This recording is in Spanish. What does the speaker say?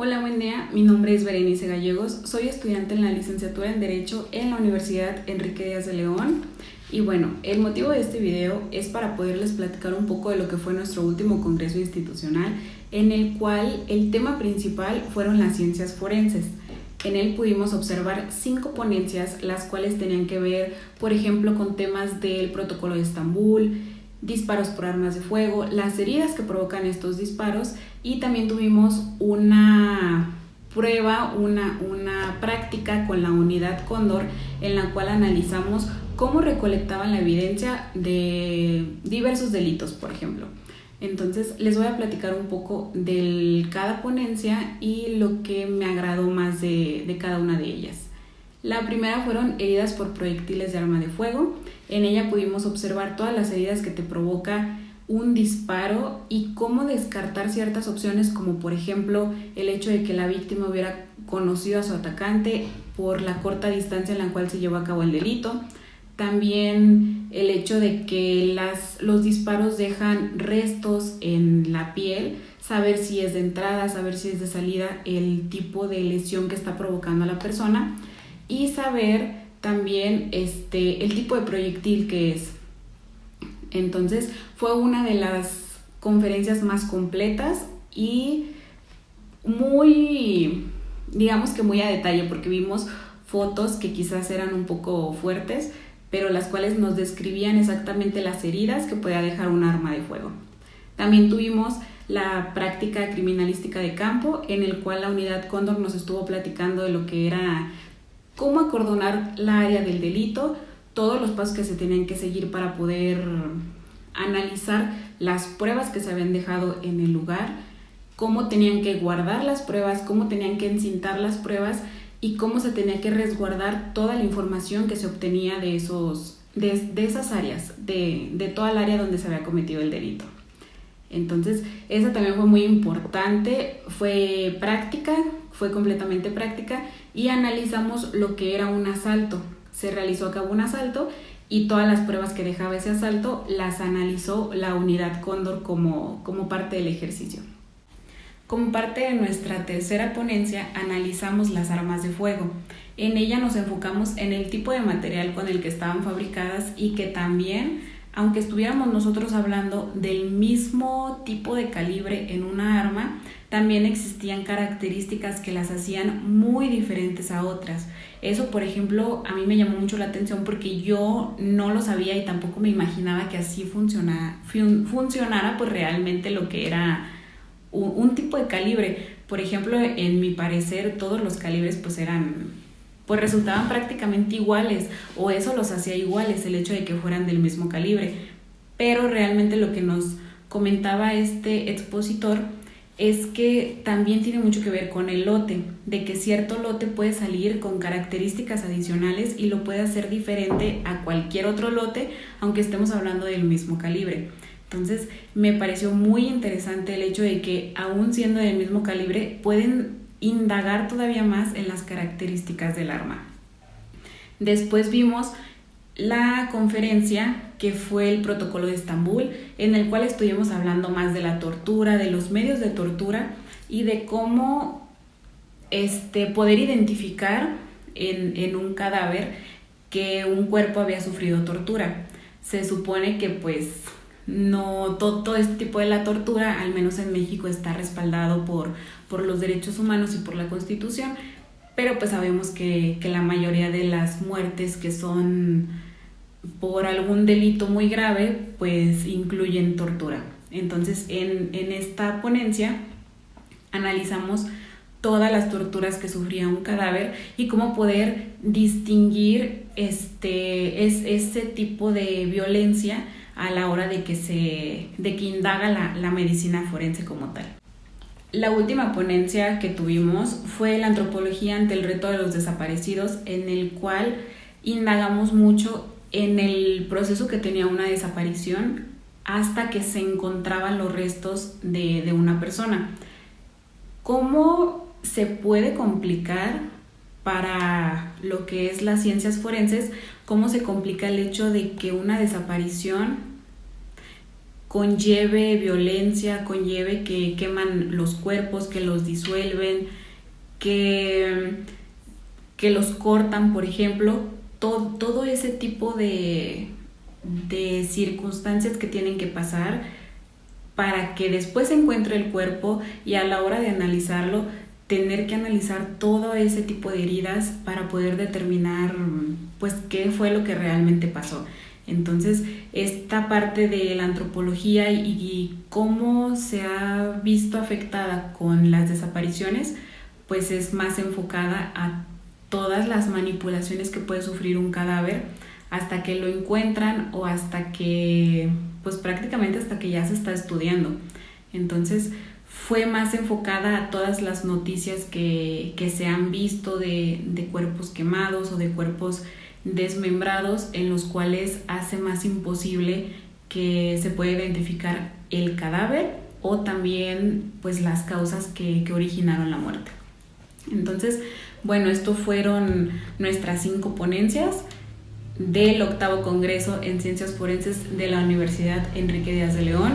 Hola, buen día. Mi nombre es Berenice Gallegos. Soy estudiante en la licenciatura en Derecho en la Universidad Enrique Díaz de León. Y bueno, el motivo de este video es para poderles platicar un poco de lo que fue nuestro último congreso institucional, en el cual el tema principal fueron las ciencias forenses. En él pudimos observar 5 ponencias, las cuales tenían que ver, por ejemplo, con temas del Protocolo de Estambul, disparos por armas de fuego, las heridas que provocan estos disparos, y también tuvimos una prueba, una práctica con la unidad Cóndor, en la cual analizamos cómo recolectaban la evidencia de diversos delitos, por ejemplo. Entonces les voy a platicar un poco de cada ponencia y lo que me agradó más de cada una de ellas. La primera fueron heridas por proyectiles de arma de fuego. En ella pudimos observar todas las heridas que te provoca un disparo y cómo descartar ciertas opciones, como por ejemplo el hecho de que la víctima hubiera conocido a su atacante por la corta distancia en la cual se llevó a cabo el delito. También el hecho de que los disparos dejan restos en la piel, saber si es de entrada, saber si es de salida, el tipo de lesión que está provocando a la persona, y saber también el tipo de proyectil que es. Entonces fue una de las conferencias más completas y muy a detalle, porque vimos fotos que quizás eran un poco fuertes, pero las cuales nos describían exactamente las heridas que podía dejar un arma de fuego. También tuvimos la práctica criminalística de campo, en el cual la unidad Cóndor nos estuvo platicando de lo que era cómo acordonar la área del delito, todos los pasos que se tenían que seguir para poder analizar las pruebas que se habían dejado en el lugar, cómo tenían que guardar las pruebas, cómo tenían que encintar las pruebas y cómo se tenía que resguardar toda la información que se obtenía de esas áreas, de toda el área donde se había cometido el delito. Entonces, esa también fue muy importante, fue completamente práctica, y analizamos lo que era un asalto. Se realizó a cabo un asalto y todas las pruebas que dejaba ese asalto las analizó la unidad Cóndor como parte del ejercicio. Como parte de nuestra tercera ponencia, analizamos las armas de fuego. En ella nos enfocamos en el tipo de material con el que estaban fabricadas y que también, aunque estuviéramos nosotros hablando del mismo tipo de calibre en una arma, también existían características que las hacían muy diferentes a otras. Eso, por ejemplo, a mí me llamó mucho la atención porque yo no lo sabía y tampoco me imaginaba que así funcionara pues realmente lo que era un tipo de calibre. Por ejemplo, en mi parecer, todos los calibres pues resultaban prácticamente iguales, o eso los hacía iguales, el hecho de que fueran del mismo calibre. Pero realmente lo que nos comentaba este expositor es que también tiene mucho que ver con el lote, de que cierto lote puede salir con características adicionales y lo puede hacer diferente a cualquier otro lote, aunque estemos hablando del mismo calibre. Entonces me pareció muy interesante el hecho de que, aún siendo del mismo calibre, pueden indagar todavía más en las características del arma. Después vimos la conferencia que fue el Protocolo de Estambul, en el cual estuvimos hablando más de la tortura, de los medios de tortura y de cómo poder identificar en un cadáver que un cuerpo había sufrido tortura. Se supone que pues no todo este tipo de la tortura, al menos en México, está respaldado por los derechos humanos y por la Constitución, pero pues sabemos que la mayoría de las muertes que son por algún delito muy grave pues incluyen tortura. Entonces en esta ponencia analizamos todas las torturas que sufría un cadáver y cómo poder distinguir ese tipo de violencia a la hora de que indaga la medicina forense como tal. La última ponencia que tuvimos fue la antropología ante el reto de los desaparecidos, en el cual indagamos mucho en el proceso que tenía una desaparición hasta que se encontraban los restos de una persona. ¿Cómo se puede complicar para lo que es las ciencias forenses? ¿Cómo se complica el hecho de que una desaparición conlleve violencia, conlleve que queman los cuerpos, que los disuelven, que los cortan, por ejemplo, todo ese tipo de circunstancias que tienen que pasar para que después se encuentre el cuerpo, y a la hora de analizarlo, tener que analizar todo ese tipo de heridas para poder determinar pues qué fue lo que realmente pasó. Entonces, esta parte de la antropología y cómo se ha visto afectada con las desapariciones, pues es más enfocada a todas las manipulaciones que puede sufrir un cadáver hasta que lo encuentran o hasta que, pues prácticamente hasta que ya se está estudiando. Entonces, fue más enfocada a todas las noticias que se han visto de cuerpos quemados o de cuerpos desmembrados, en los cuales hace más imposible que se pueda identificar el cadáver o también pues las causas que originaron la muerte. Entonces, bueno, esto fueron nuestras 5 ponencias del 8º Congreso en Ciencias Forenses de la Universidad Enrique Díaz de León.